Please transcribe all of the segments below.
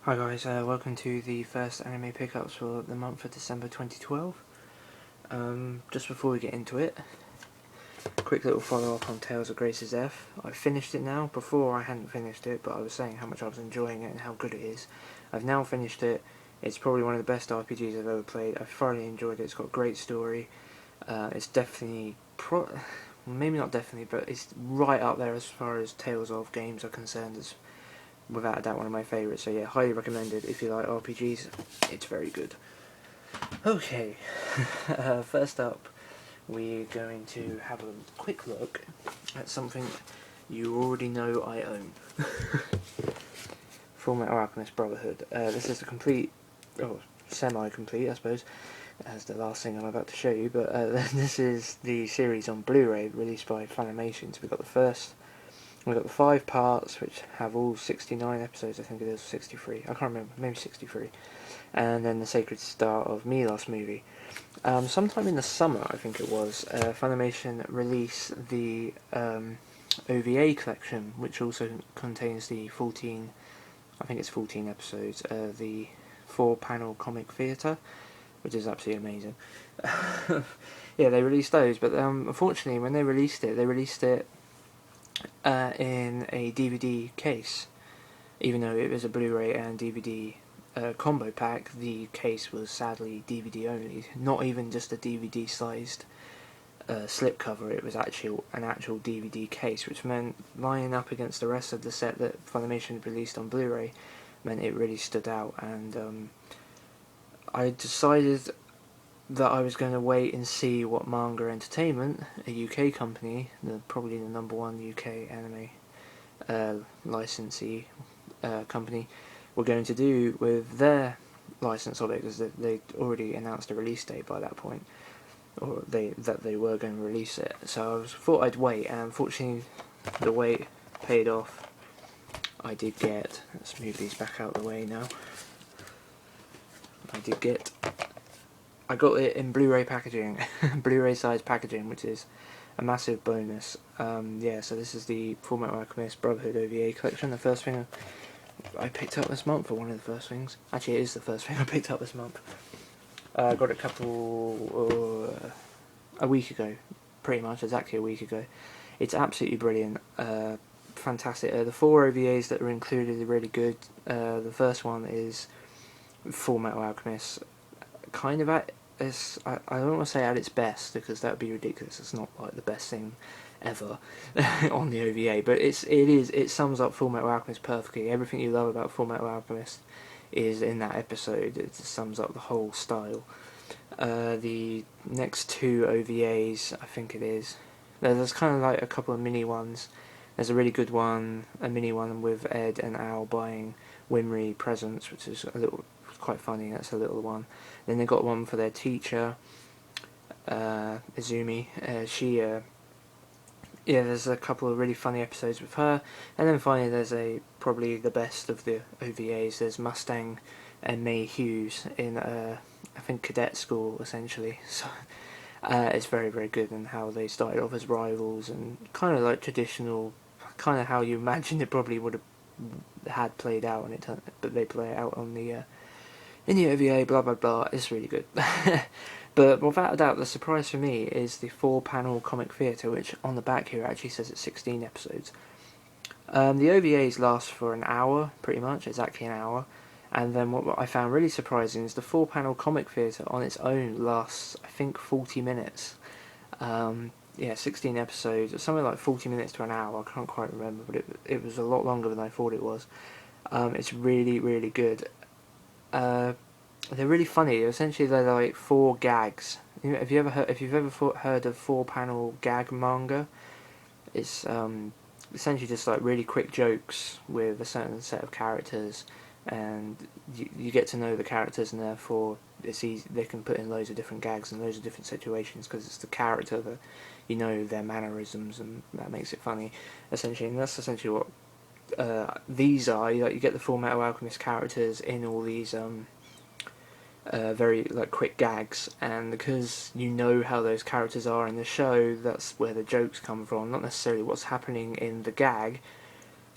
Hi guys, welcome to the first anime pickups for the month of December 2012. Just before we get into it, quick little follow up on Tales of Grace's F. I finished it now. Before I hadn't finished it, but I was saying how much I was enjoying it and how good it is. I've now finished it. It's probably one of the best RPGs I've ever played. I've thoroughly enjoyed it. It's got a great story. It's definitely, maybe not definitely, but it's right up there as far as Tales of games are concerned. It's without a doubt one of my favourites, so yeah, highly recommended if you like RPGs. It's very good. Okay, first up we're going to have a quick look at something you already know I own. Fullmetal Alchemist Brotherhood. This is the complete, semi-complete I suppose, as the last thing I'm about to show you, but this is the series on Blu-ray released by Funimation. So we've got the 5 parts, which have all 69 episodes, I think it is, 63, I can't remember, maybe 63, and then the Sacred Star of Milos movie. Sometime in the summer, I think it was, Funimation released the OVA collection, which also contains the 14, I think it's 14 episodes, the 4-panel comic theatre, which is absolutely amazing. Yeah, they released those, but unfortunately when they released it in a DVD case. Even though it was a Blu-ray and DVD combo pack, the case was sadly DVD only. Not even just a DVD sized slipcover, it was an actual DVD case, which meant lining up against the rest of the set that Funimation had released on Blu-ray meant it really stood out, and I decided that I was going to wait and see what Manga Entertainment, a UK company, probably the #1 UK anime licensee company, were going to do with their license of it, because they'd already announced a release date by that point, or that they were going to release it. So I thought I'd wait, and unfortunately the wait paid off. I did get, let's move these back out of the way now, I got it in Blu-ray packaging, Blu-ray size packaging, which is a massive bonus. Yeah, so this is the Fullmetal Alchemist Brotherhood OVA collection, the first thing I picked up this month, or one of the first things. Actually, it is the first thing I picked up this month. I got it a week ago, pretty much, exactly a week ago. It's absolutely brilliant, fantastic. The 4 OVAs that are included are really good. The first one is Fullmetal Alchemist, kind of at I don't want to say at its best, because that would be ridiculous. It's not like the best thing ever on the OVA, but it sums up Fullmetal Alchemist perfectly. Everything you love about Fullmetal Alchemist is in that episode. It just sums up the whole style. The next 2 OVAs, I think it is, there's kind of like a couple of mini ones. There's a really good one, a mini one with Ed and Al buying Winry presents, which is quite funny. That's a little one. Then they got one for their teacher, Izumi. There's a couple of really funny episodes with her, and then finally there's probably the best of the OVAs. There's Mustang and May Hughes in I think cadet school, essentially. So it's very, very good, and how they started off as rivals, and kind of like traditional, kind of how you imagine it probably would have had played out, but they play it out on the in the OVA, blah blah blah. It's really good. But without a doubt, the surprise for me is the 4-panel comic theatre, which on the back here actually says it's 16 episodes. The OVAs last for an hour, pretty much, exactly an hour. And then what I found really surprising is the 4-panel comic theatre on its own lasts, I think, 40 minutes. 16 episodes, something like 40 minutes to an hour, I can't quite remember, but it was a lot longer than I thought it was. It's really, really good. They're really funny. Essentially, they're like 4 gags. If you've ever heard of 4-panel gag manga, it's essentially just like really quick jokes with a certain set of characters, and you get to know the characters, and therefore it's easy. They can put in loads of different gags and loads of different situations, because it's the character that you know their mannerisms, and that makes it funny. Essentially, and that's essentially what these are. You get the Fullmetal Alchemist characters in all these very like quick gags, and because you know how those characters are in the show, that's where the jokes come from, not necessarily what's happening in the gag,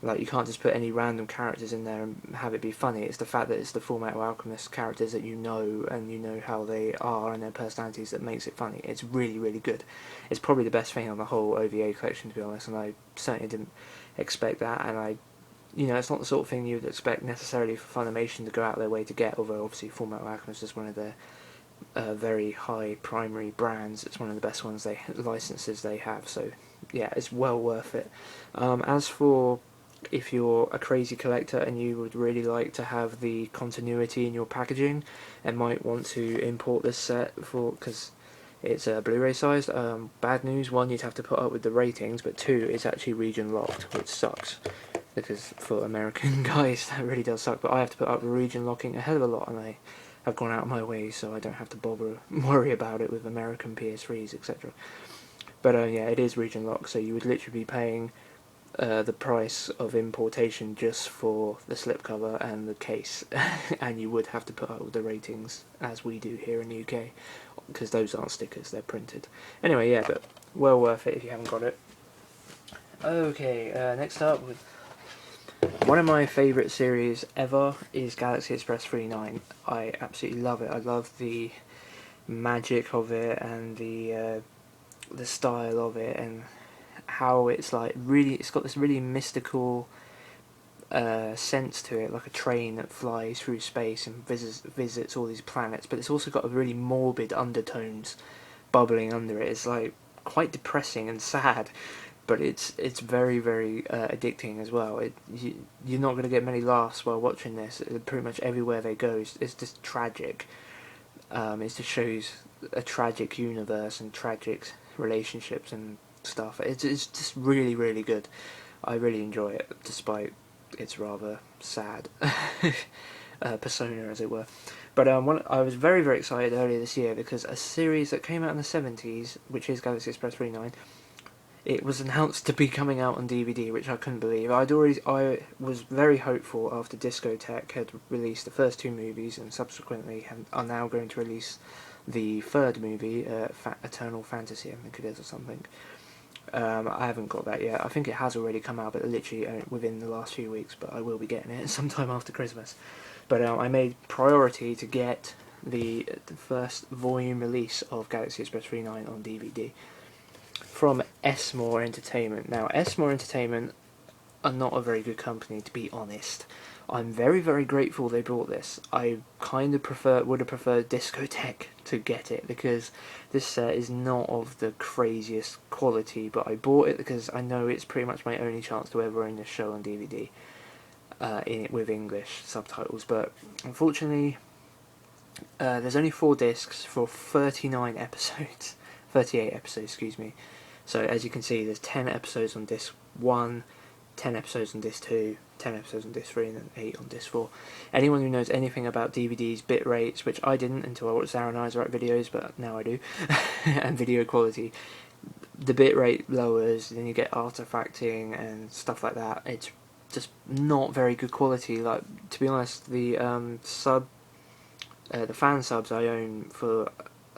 Like, you can't just put any random characters in there and have it be funny. It's the fact that it's the Fullmetal Alchemist characters that you know, and you know how they are and their personalities, that makes it funny. It's really, really good. It's probably the best thing on the whole OVA collection, to be honest, and I certainly didn't expect that, and it's not the sort of thing you would expect necessarily for Funimation to go out their way to get, although obviously Fullmetal Alchemist is one of their very high primary brands. It's one of the best licenses they have, so yeah, it's well worth it. As for if you're a crazy collector and you would really like to have the continuity in your packaging and might want to import this set because it's Blu-ray sized, bad news: one, you'd have to put up with the ratings, but two, it's actually region locked, which sucks, because for American guys that really does suck. But I have to put up with region locking a hell of a lot, and I have gone out of my way so I don't have to worry about it with American PS3s, etc. But yeah, it is region locked, so you would literally be paying the price of importation just for the slipcover and the case, and you would have to put up with the ratings as we do here in the UK, because those aren't stickers, they're printed. Anyway, yeah, but well worth it if you haven't got it. Okay, next up, with one of my favourite series ever is Galaxy Express 39. I absolutely love it. I love the magic of it and the style of it, and how it's got this really mystical sense to it, like a train that flies through space and visits all these planets, but it's also got a really morbid undertones bubbling under it. It's like quite depressing and sad, but it's very, very addicting as well. You're not going to get many laughs while watching this. Pretty much everywhere they go, it's just tragic. It just shows a tragic universe and tragic relationships and stuff. It's just really, really good. I really enjoy it, despite its rather sad persona, as it were. But I was very, very excited earlier this year because a series that came out in the 70s, which is Galaxy Express 39, it was announced to be coming out on DVD, which I couldn't believe. I was very hopeful after Discotek had released the first two movies and subsequently are now going to release the third movie, Eternal Fantasy, I think it is, or something. I haven't got that yet. I think it has already come out, but literally within the last few weeks, but I will be getting it sometime after Christmas. But I made priority to get the first volume release of Galaxy Express 39 on DVD from S-More Entertainment. Now, S-More Entertainment are not a very good company, to be honest. I'm very, very grateful they brought this. I kind of would have preferred Discotek to get it, because this set is not of the craziest quality, but I bought it because I know it's pretty much my only chance to ever own this show on DVD in it with English subtitles. But unfortunately, there's only 4 discs for 39 episodes. 38 episodes, excuse me. So as you can see, there's 10 episodes on disc 1, 10 episodes on disc 2, 10 episodes on disc 3, and then 8 on disc 4. Anyone who knows anything about DVDs, bit rates, which I didn't until I watched Sarah and Isaac videos, but now I do, and video quality, the bit rate lowers, then you get artifacting and stuff like that. It's just not very good quality. Like, to be honest, the fan subs I own for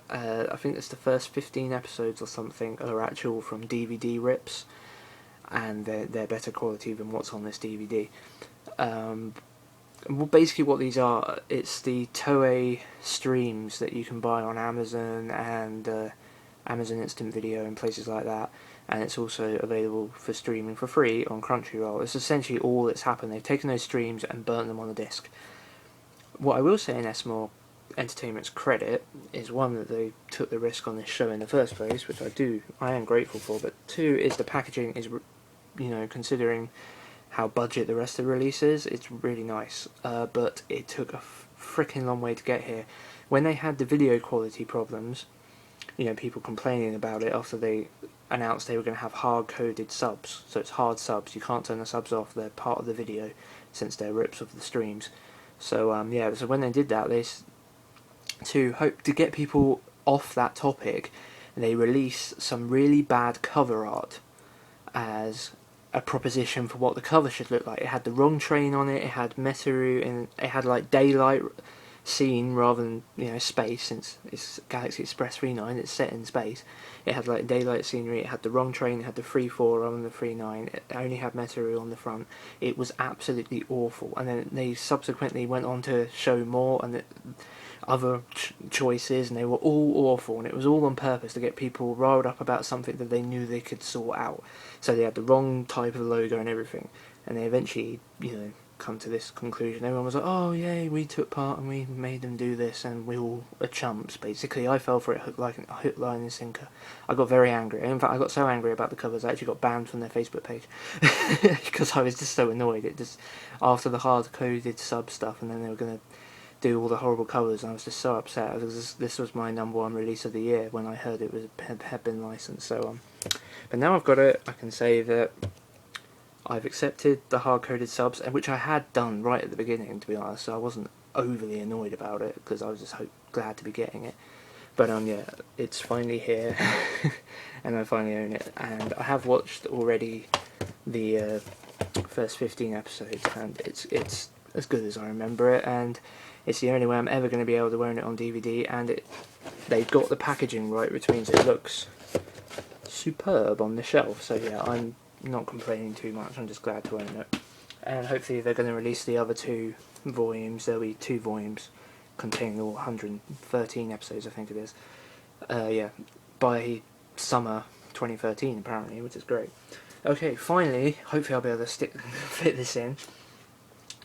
I think it's the first 15 episodes or something are actual from DVD rips, and they're better quality than what's on this DVD. Well, basically what these are, it's the Toei streams that you can buy on Amazon and Amazon Instant Video and places like that, and it's also available for streaming for free on Crunchyroll. It's essentially all that's happened. They've taken those streams and burnt them on a disc. What I will say in S-More Entertainment's credit is, one, that they took the risk on this show in the first place, which I am grateful for, but two is the packaging is, considering how budget the rest of the release is, it's really nice, but it took a freaking long way to get here. When they had the video quality problems, people complaining about it after they announced they were going to have hard-coded subs, so it's hard subs, you can't turn the subs off, they're part of the video since they're rips of the streams. So so when they did that, to hope to get people off that topic, they released some really bad cover art as a proposition for what the cover should look like. It had the wrong train on it, it had Metaru, and it had like daylight scene rather than, you know, space, since it's Galaxy Express 39, it's set in space. It had like daylight scenery, it had the wrong train, it had the 3-4 rather than the 3-9, it only had Metaru on the front. It was absolutely awful, and then they subsequently went on to show more and other choices, and they were all awful, and it was all on purpose to get people riled up about something that they knew they could sort out. So they had the wrong type of logo and everything, and they eventually, you know, come to this conclusion. Everyone was like, oh yay, we took part and we made them do this and we all are chumps, basically. I fell for it hook, line and sinker. I got very angry. In fact, I got so angry about the covers I actually got banned from their Facebook page because I was just so annoyed. It just, after the hard-coded sub stuff, and then they were going to do all the horrible colours, and I was just so upset because this was my #1 release of the year when I heard it had been licensed. So but now I've got it, I can say that I've accepted the hard-coded subs, which I had done right at the beginning, to be honest, so I wasn't overly annoyed about it, because I was just glad to be getting it. But yeah, it's finally here, and I finally own it, and I have watched already the first 15 episodes, and it's as good as I remember it, and it's the only way I'm ever going to be able to own it on DVD, and they've got the packaging right, which means it looks superb on the shelf. So yeah, I'm not complaining too much, I'm just glad to own it. And hopefully they're going to release the other 2 volumes. There'll be 2 volumes containing all 113 episodes, I think it is. Yeah, by summer 2013 apparently, which is great. Okay, finally, hopefully I'll be able to fit this in.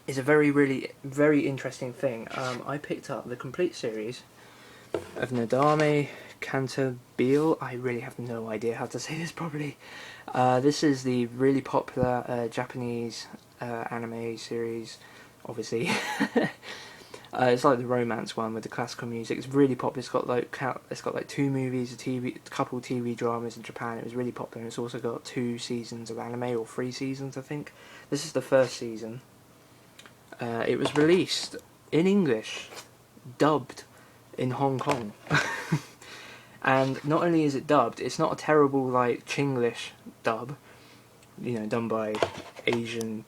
It's a very interesting thing. I picked up the complete series of Nodame Cantabile. I really have no idea how to say this properly. This is the really popular Japanese anime series, obviously. It's like the romance one with the classical music. It's really popular. It's got like 2 movies, a couple TV dramas in Japan. It was really popular. And it's also got 2 seasons of anime, or 3 seasons, I think. This is the first season. It was released in English, dubbed in Hong Kong. And not only is it dubbed, it's not a terrible like Chinglish dub, you know, done by Asian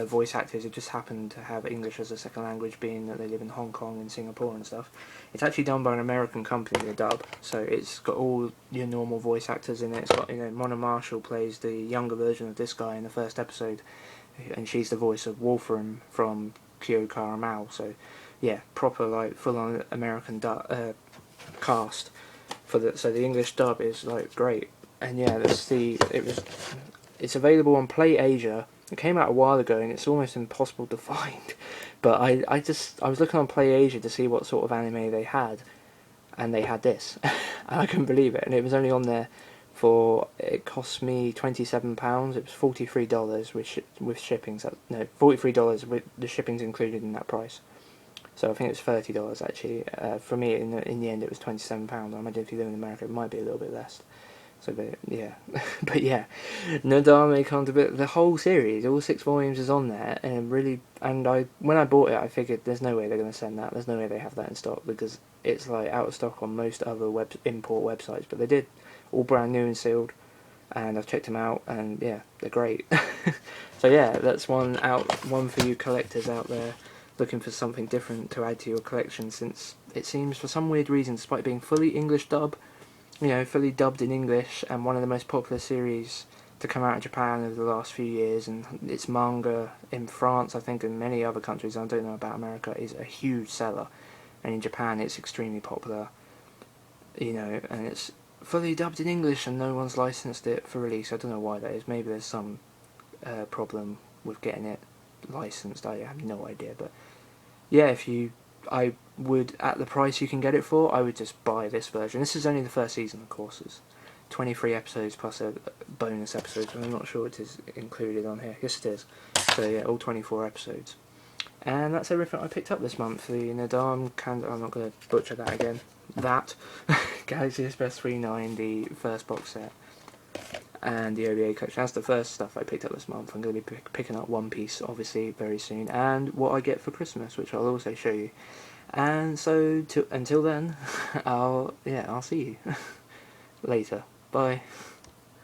voice actors who just happen to have English as a second language, being that they live in Hong Kong and Singapore and stuff. It's actually done by an American company, the dub, so it's got all your normal voice actors in it. It's got, you know, Mona Marshall plays the younger version of this guy in the first episode, and she's the voice of Wolfram from Kyo Karamao. So yeah, proper like full-on American cast for so the English dub is like great. And yeah, it's available on Play Asia. It came out a while ago and it's almost impossible to find, but I was looking on Play Asia to see what sort of anime they had, and they had this and I couldn't believe it. And it was only on there for, it cost me £27. It was $43 with shipping. So no, $43 with the shipping's included in that price. So I think it was $30 actually. For me, in the end, it was £27. I imagine if you live in America, it might be a little bit less. So, but yeah, but yeah, Nodame Cantabile, the whole series, all 6 volumes is on there, and when I bought it, I figured there's no way they're going to send that. There's no way they have that in stock, because it's like out of stock on most other import websites. But they did, all brand new and sealed, and I've checked them out, and yeah, they're great. So yeah, that's one for you collectors out there looking for something different to add to your collection, since it seems for some weird reason, despite being fully English dub, you know, fully dubbed in English, and one of the most popular series to come out of Japan over the last few years, and its manga in France, I think, and many other countries, I don't know about America, is a huge seller, and in Japan it's extremely popular, you know, and it's fully dubbed in English and no one's licensed it for release. I don't know why that is. Maybe there's some problem with getting it licensed, I have no idea. But yeah, I would, at the price you can get it for, I would just buy this version. This is only the first season, of course. It's 23 episodes plus a bonus episode, but I'm not sure it is included on here. Yes, it is. So yeah, all 24 episodes. And that's everything I picked up this month. The Nodame Cantabile, I'm not going to butcher that again. Galaxy Express 39, the first box set, and the OVA collection. That's the first stuff I picked up this month. I'm going to be picking up One Piece, obviously, very soon, and what I get for Christmas, which I'll also show you. And so, until then, I'll see you later. Bye.